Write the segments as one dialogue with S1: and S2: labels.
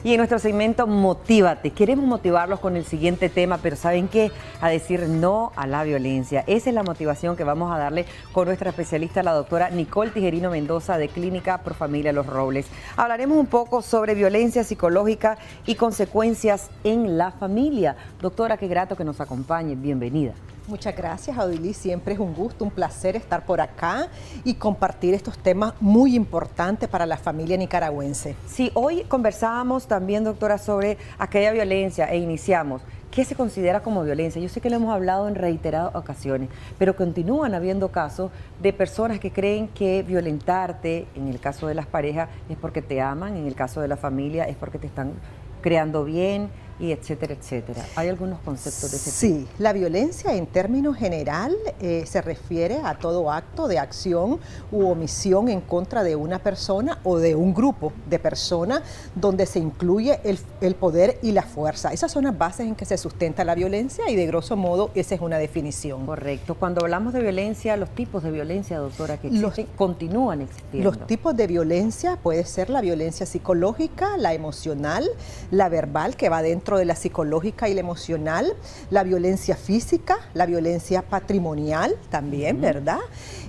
S1: Y en nuestro segmento Motívate, queremos motivarlos con el siguiente tema, pero ¿saben qué? A decir no a la violencia. Esa es la motivación que vamos a darle con nuestra especialista, la doctora Nicole Tijerino Mendoza, de Clínica Profamilia Los Robles. Hablaremos un poco sobre violencia psicológica y consecuencias en la familia. Doctora, qué grato que nos acompañe. Bienvenida.
S2: Muchas gracias, Odilí. Siempre es un gusto, un placer estar por acá y compartir estos temas muy importantes para la familia nicaragüense.
S1: Sí, hoy conversábamos también, doctora, sobre aquella violencia e iniciamos. ¿Qué se considera como violencia? Yo sé que lo hemos hablado en reiteradas ocasiones, pero continúan habiendo casos de personas que creen que violentarte, en el caso de las parejas, es porque te aman, en el caso de la familia es porque te están creando bien, y etcétera, etcétera. ¿Hay algunos conceptos de ese tipo?
S2: Sí, la violencia en términos general se refiere a todo acto de acción u omisión en contra de una persona o de un grupo de personas donde se incluye el poder y la fuerza. Esas son las bases en que se sustenta la violencia y de grosso modo esa es una definición.
S1: Correcto. Cuando hablamos de violencia, los tipos de violencia, doctora, que existen, continúan existiendo.
S2: Los tipos de violencia puede ser la violencia psicológica, la emocional, la verbal, que va dentro de la psicológica y la emocional, la violencia física, la violencia patrimonial también, ¿verdad?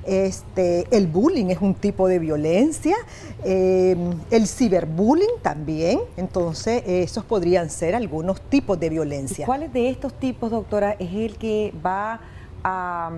S2: El bullying es un tipo de violencia, el ciberbullying también, entonces esos podrían ser algunos tipos de violencia.
S1: ¿Y cuáles de estos tipos, doctora, es el que va a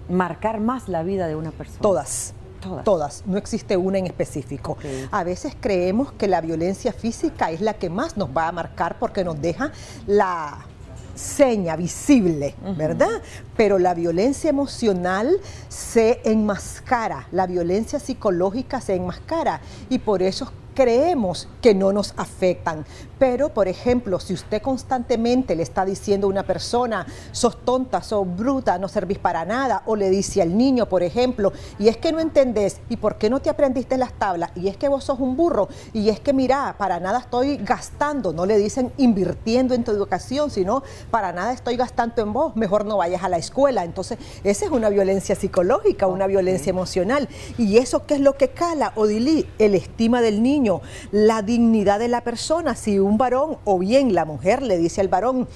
S1: marcar más la vida de una persona?
S2: Todas. Todas, no existe una en específico.
S1: Okay.
S2: A veces creemos que la violencia física es la que más nos va a marcar porque nos deja la seña visible, ¿verdad? Pero la violencia emocional se enmascara, la violencia psicológica se enmascara y por eso creemos que no nos afectan. Pero, por ejemplo, si usted constantemente le está diciendo a una persona, sos tonta, sos bruta, no servís para nada, o le dice al niño, por ejemplo, y es que no entendés, ¿y por qué no te aprendiste las tablas? Y es que vos sos un burro, y es que mira, para nada estoy gastando, no le dicen invirtiendo en tu educación, sino para nada estoy gastando en vos, mejor no vayas a la escuela. Entonces, esa es una violencia psicológica, una violencia emocional. ¿Y eso qué es lo que cala, Odilí? El estima del niño, la dignidad de la persona. Si un varón o bien la mujer le dice al varón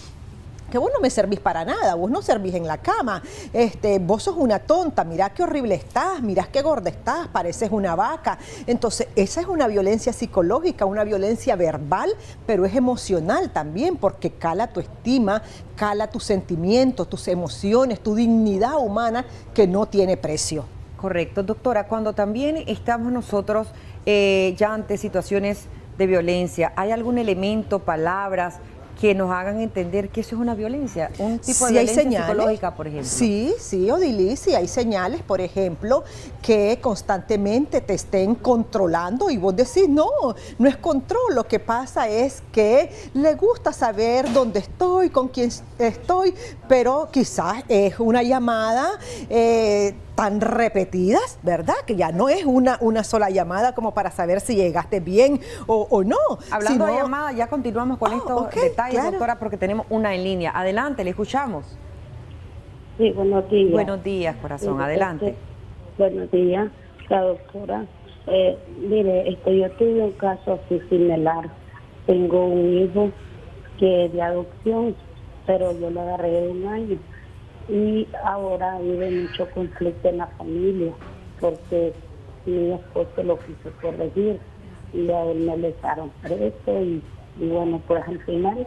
S2: que vos no me servís para nada, vos no servís en la cama, vos sos una tonta, mirá qué horrible estás, mirá qué gorda estás, pareces una vaca. Entonces esa es una violencia psicológica, una violencia verbal, pero es emocional también porque cala tu estima, cala tus sentimientos, tus emociones, tu dignidad humana que no tiene precio.
S1: Correcto, doctora, cuando también estamos nosotros ya ante situaciones de violencia, ¿hay algún elemento, palabras que nos hagan entender que eso es una violencia? Un tipo de violencia psicológica, por ejemplo.
S2: Sí, Odilí, sí hay señales, por ejemplo, que constantemente te estén controlando y vos decís, no es control, lo que pasa es que le gusta saber dónde estoy, con quién estoy, pero quizás es una llamada tan repetidas, ¿verdad? Que ya no es una sola llamada como para saber si llegaste bien o no.
S1: Hablando de llamadas, ya continuamos con estos detalles,
S2: claro,
S1: doctora, porque tenemos una en línea. Adelante, le escuchamos.
S3: Sí, buenos días.
S1: Buenos días, corazón, adelante.
S3: Buenos días, la doctora. Mire, yo tuve un caso así similar. Tengo un hijo que es de adopción, pero yo lo agarré de un año. Y ahora vive mucho conflicto en la familia, porque mi esposo lo quiso corregir y a él me le echaron preso y bueno, pues al final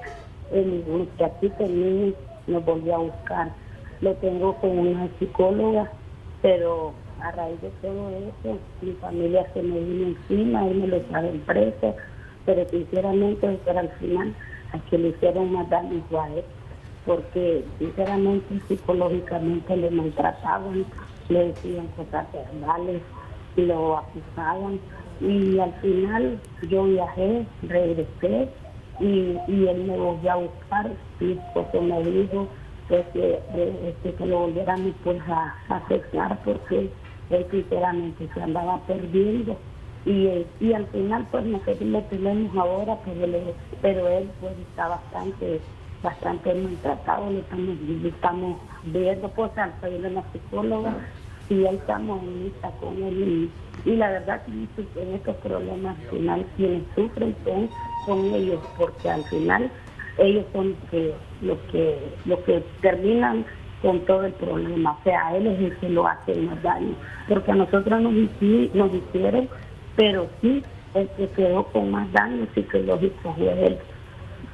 S3: el muchachito, el niño, nos volvió a buscar. Lo tengo con una psicóloga, pero a raíz de todo eso, mi familia se me vino encima, él me lo echaron preso, pero sinceramente al final a que le hicieron más daño a él, porque sinceramente psicológicamente le maltrataban, le decían cosas verbales, lo acusaban y al final yo viajé, regresé y él me volvió a buscar. Mi esposo me dijo que lo volviéramos pues a aceptar porque él sinceramente se andaba perdiendo y al final pues nosotros lo tenemos ahora, pero él pues está bastante maltratado, lo estamos viendo, pues al pedirle a una psicóloga y ahí estamos en lista con él y la verdad que en estos problemas al final quienes sufren son son ellos, porque al final ellos son los que terminan con todo el problema. O sea, a él es el que lo hace más daño, porque a nosotros nos hicieron, pero sí, el que quedó con más daño psicológico fue él.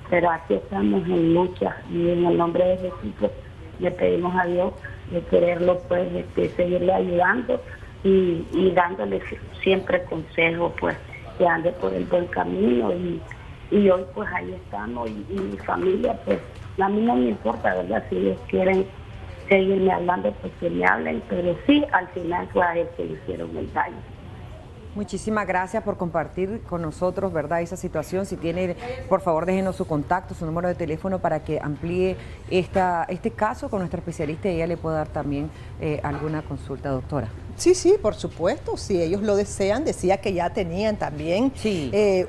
S3: Pero aquí estamos en lucha, y en el nombre de Jesús pues, le pedimos a Dios de quererlo, pues seguirle ayudando y dándole siempre consejos, pues que ande por el buen camino, y hoy pues ahí estamos, y mi familia, pues a mí no me importa, ¿verdad? Si ellos quieren seguirme hablando, pues que me hablen, pero sí, al final fue a él que le hicieron el daño.
S1: Muchísimas gracias por compartir con nosotros, ¿verdad?, esa situación. Si tiene, por favor, déjenos su contacto, su número de teléfono para que amplíe este caso con nuestra especialista y ella le pueda dar también alguna consulta, doctora.
S2: Sí, sí, por supuesto, si ellos lo desean. Decía que ya tenían también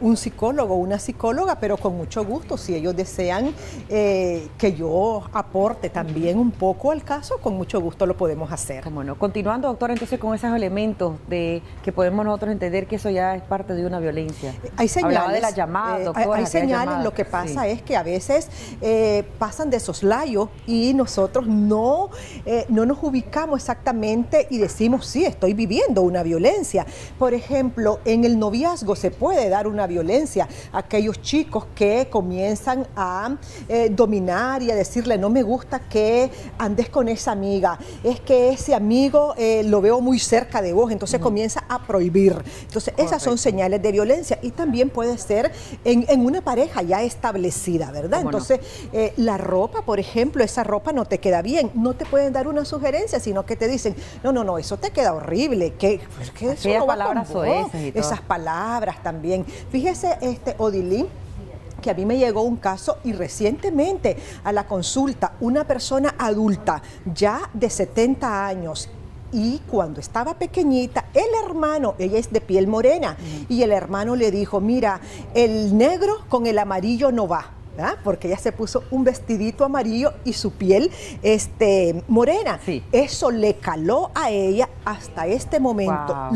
S2: un psicólogo, una psicóloga, pero con mucho gusto, si ellos desean que yo aporte también un poco al caso, con mucho gusto lo podemos hacer.
S1: Cómo no. Continuando, doctora, entonces con esos elementos de que podemos nosotros entender que eso ya es parte de una violencia.
S2: Hay señales.
S1: Hablaba de las llamadas, doctora.
S2: Hay señales, llamadas. Lo que pasa es que a veces pasan de soslayo y nosotros no nos ubicamos exactamente y decimos, sí, estoy viviendo una violencia. Por ejemplo, en el noviazgo se puede dar una violencia. Aquellos chicos que comienzan a dominar y a decirle, no me gusta que andes con esa amiga, es que ese amigo lo veo muy cerca de vos, entonces comienza a prohibir. Entonces esas son señales de violencia, y también puede ser en una pareja ya establecida, ¿verdad? Entonces la ropa, por ejemplo, esa ropa no te queda bien, no te pueden dar una sugerencia, sino que te dicen, no, eso te queda horrible, que eso no va con vos. Esas palabras también. Fíjese, Odilín, que a mí me llegó un caso y recientemente a la consulta, una persona adulta ya de 70 años, y cuando estaba pequeñita, el hermano, ella es de piel morena, y el hermano le dijo, mira, el negro con el amarillo no va. ¿Ah? Porque ella se puso un vestidito amarillo y su piel morena. Sí. Eso le caló a ella hasta este momento. Wow.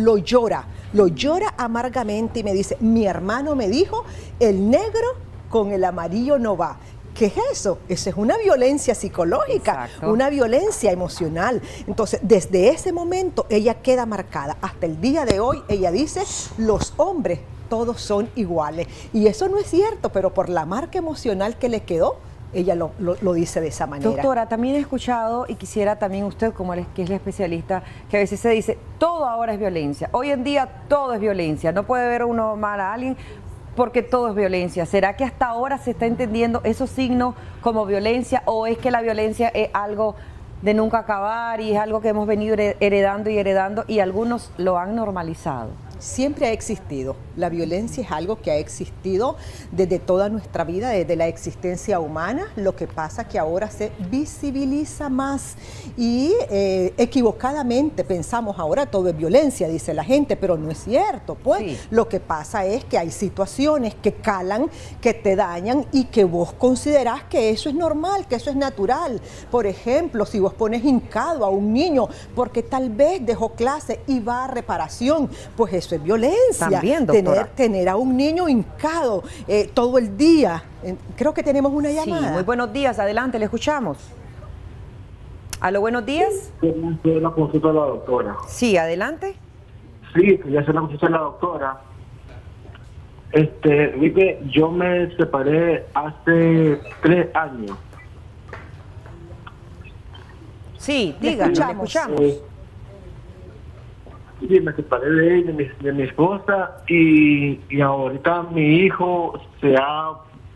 S2: Lo llora amargamente y me dice, mi hermano me dijo, el negro con el amarillo no va. ¿Qué es eso? Eso es una violencia psicológica, una violencia emocional. Entonces, desde ese momento ella queda marcada. Hasta el día de hoy ella dice, los hombres todos son iguales. Y eso no es cierto, pero por la marca emocional que le quedó, ella lo dice de esa manera.
S1: Doctora, también he escuchado, y quisiera también usted, como que es la especialista, que a veces se dice, todo ahora es violencia. Hoy en día todo es violencia. No puede ver uno mal a alguien porque todo es violencia. ¿Será que hasta ahora se está entendiendo esos signos como violencia, o es que la violencia es algo de nunca acabar y es algo que hemos venido heredando y algunos lo han normalizado?
S2: Siempre ha existido. La violencia es algo que ha existido desde toda nuestra vida, desde la existencia humana. Lo que pasa es que ahora se visibiliza más y equivocadamente pensamos ahora todo es violencia, dice la gente, pero no es cierto. Pues lo que pasa es que hay situaciones que calan, que te dañan y que vos considerás que eso es normal, que eso es natural. Por ejemplo, si vos pones hincado a un niño porque tal vez dejó clase y va a reparación, pues eso es violencia.
S1: También, doctora.
S2: Tener a un niño hincado todo el día. Creo que tenemos una llamada.
S1: Sí, muy buenos días, adelante, le escuchamos. ¿Aló, buenos días?
S4: Quería hacer una consulta a la doctora.
S1: Sí, adelante.
S4: Sí, quería hacer una consulta a la doctora. Vive, yo me separé hace 3 años.
S1: Sí, díganme, le escuchamos.
S4: Sí, me separé de ella, de mi esposa, y ahorita mi hijo se ha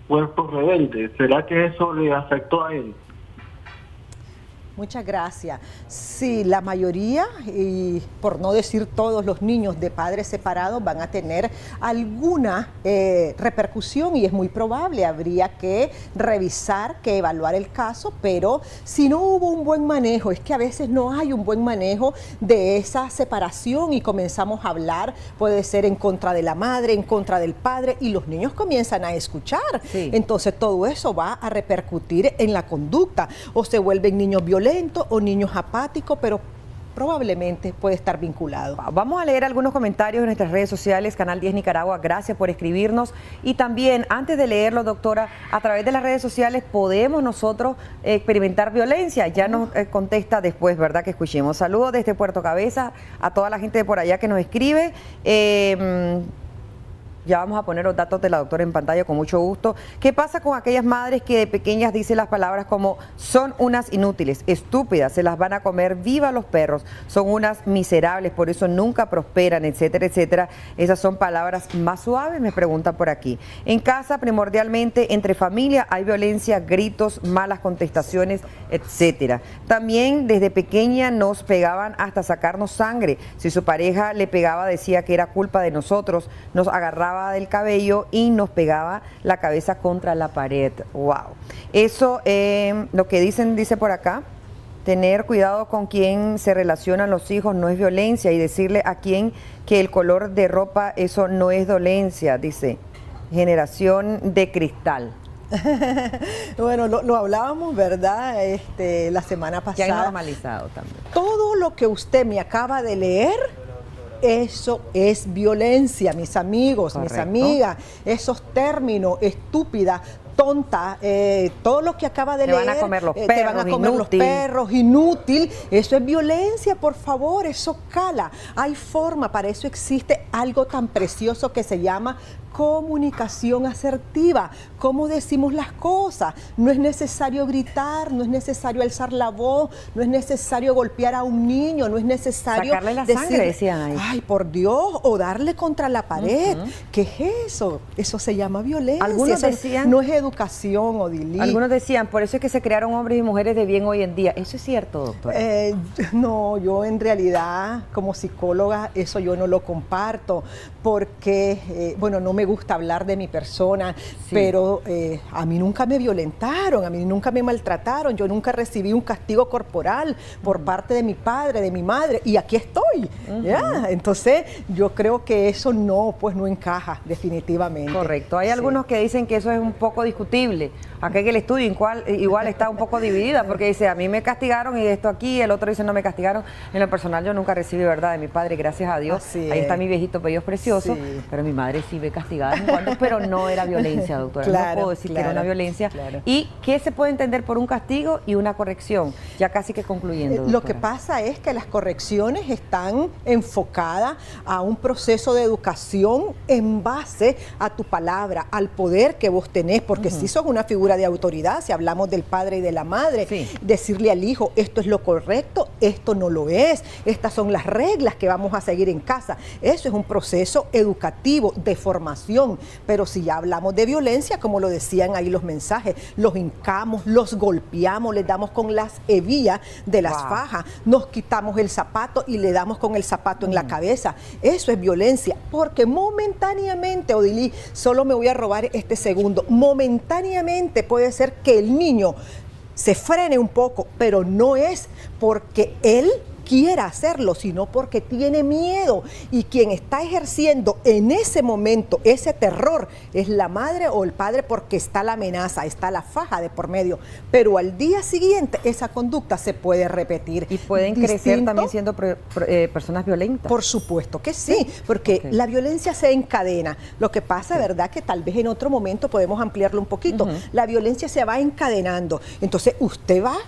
S4: vuelto rebelde. ¿Será que eso le afectó a él?
S2: Muchas gracias. Sí, la mayoría, y por no decir todos los niños de padres separados van a tener alguna repercusión, y es muy probable, habría que revisar, que evaluar el caso, pero si no hubo un buen manejo, es que a veces no hay un buen manejo de esa separación y comenzamos a hablar, puede ser en contra de la madre, en contra del padre, y los niños comienzan a escuchar. Sí. Entonces todo eso va a repercutir en la conducta, o se vuelven niños violentos o niños apáticos, pero probablemente puede estar vinculado.
S1: Vamos a leer algunos comentarios en nuestras redes sociales, Canal 10 Nicaragua, gracias por escribirnos. Y también, antes de leerlo, doctora, a través de las redes sociales podemos nosotros experimentar violencia. Ya nos contesta después, ¿verdad? Que escuchemos. Saludos desde Puerto Cabeza a toda la gente de por allá que nos escribe. Ya vamos a poner los datos de la doctora en pantalla con mucho gusto. ¿Qué pasa con aquellas madres que de pequeñas dicen las palabras como son unas inútiles, estúpidas, se las van a comer viva los perros, son unas miserables, por eso nunca prosperan, etcétera, etcétera? Esas son palabras más suaves, me preguntan por aquí. En casa, primordialmente, entre familia, hay violencia, gritos, malas contestaciones, etcétera. También desde pequeña nos pegaban hasta sacarnos sangre. Si su pareja le pegaba, decía que era culpa de nosotros, nos agarraba del cabello y nos pegaba la cabeza contra la pared. Wow. Eso, lo que dice por acá, tener cuidado con quién se relacionan los hijos no es violencia, y decirle a quién que el color de ropa, eso no es dolencia, dice Generación de Cristal.
S2: Bueno, lo hablábamos, ¿verdad? La semana pasada.
S1: Ya normalizado también.
S2: Todo lo que usted me acaba de leer, eso es violencia, mis amigos,
S1: correcto,
S2: mis amigas. Esos términos, estúpida, tonta, todo lo que acaba de leer.
S1: Te van a comer los perros,
S2: te van a comer los perros, inútil. Eso es violencia, por favor, eso cala. Hay forma, para eso existe algo tan precioso que se llama comunicación asertiva. ¿Cómo decimos las cosas? No es necesario gritar, no es necesario alzar la voz, no es necesario golpear a un niño, no es necesario
S1: sacarle la sangre, decían ahí.
S2: Ay, por Dios, o darle contra la pared. ¿Qué es eso? Eso se llama violencia.
S1: Algunos
S2: eso
S1: decían,
S2: no es educación, Odilí.
S1: Algunos decían, por eso es que se crearon hombres y mujeres de bien hoy en día. ¿Eso es cierto, doctora?
S2: No, yo en realidad, como psicóloga, eso yo no lo comparto, porque, bueno, no me gusta hablar de mi persona, sí, pero a mí nunca me violentaron, a mí nunca me maltrataron, yo nunca recibí un castigo corporal por parte de mi padre, de mi madre, y aquí estoy. ¿Ya? Entonces, yo creo que eso no, pues no encaja definitivamente.
S1: Correcto. Hay algunos que dicen que eso es un poco discutible. Aquí en el estudio igual está un poco dividida, porque dice, a mí me castigaron y esto aquí, el otro dice, no me castigaron. En lo personal, yo nunca recibí, ¿verdad?, de mi padre, gracias a Dios. Ahí está mi viejito bello precioso, sí, pero mi madre sí me castigaba en cuando, pero no era violencia, doctora. Claro, no puedo decir que era una violencia. Claro. ¿Y qué se puede entender por un castigo y una corrección? Ya casi que concluyendo, doctora.
S2: Lo que pasa es que las correcciones están enfocadas a un proceso de educación en base a tu palabra, al poder que vos tenés, porque si sos una figura de autoridad, si hablamos del padre y de la madre, sí, decirle al hijo, esto es lo correcto, esto no lo es, estas son las reglas que vamos a seguir en casa. Eso es un proceso educativo, de formación, pero si ya hablamos de violencia, como lo decían ahí los mensajes, los hincamos, los golpeamos, les damos con las hebillas de las fajas, nos quitamos el zapato y le damos con el zapato en la cabeza. Eso es violencia, porque momentáneamente, Odilí, solo me voy a robar este segundo, momentáneamente puede ser que el niño se frene un poco, pero no es porque él quiera hacerlo, sino porque tiene miedo, y quien está ejerciendo en ese momento ese terror es la madre o el padre, porque está la amenaza, está la faja de por medio, pero al día siguiente esa conducta se puede repetir.
S1: Y pueden crecer también siendo personas violentas.
S2: Por supuesto que sí, porque la violencia se encadena. Lo que pasa, ¿verdad?, que tal vez en otro momento podemos ampliarlo un poquito. La violencia se va encadenando, entonces usted va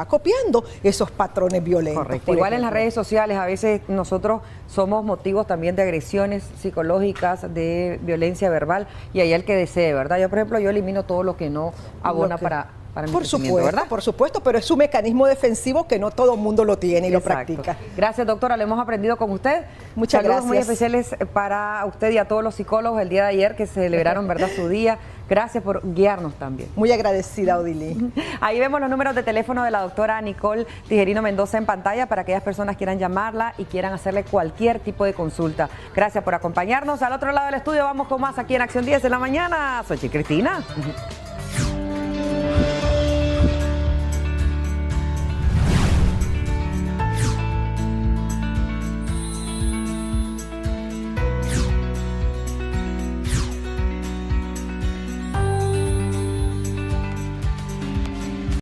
S2: copiando esos patrones violentos.
S1: Correcto. Igual en las redes sociales a veces nosotros somos motivos también de agresiones psicológicas, de violencia verbal, y ahí el que desee, ¿verdad? Yo, por ejemplo, yo elimino todo lo que no abona para mi crecimiento, ¿verdad?
S2: Por supuesto, pero es un mecanismo defensivo que no todo el mundo lo tiene y lo practica.
S1: Gracias, doctora, lo hemos aprendido con usted.
S2: Muchas gracias.
S1: Saludos muy especiales para usted y a todos los psicólogos el día de ayer que celebraron, ¿verdad?, su día. Gracias por guiarnos también.
S2: Muy agradecida, Odilí.
S1: Ahí vemos los números de teléfono de la doctora Nicole Tijerino Mendoza en pantalla para aquellas personas que quieran llamarla y quieran hacerle cualquier tipo de consulta. Gracias por acompañarnos. Al otro lado del estudio vamos con más aquí en Acción 10 de la mañana. Soy Cristina.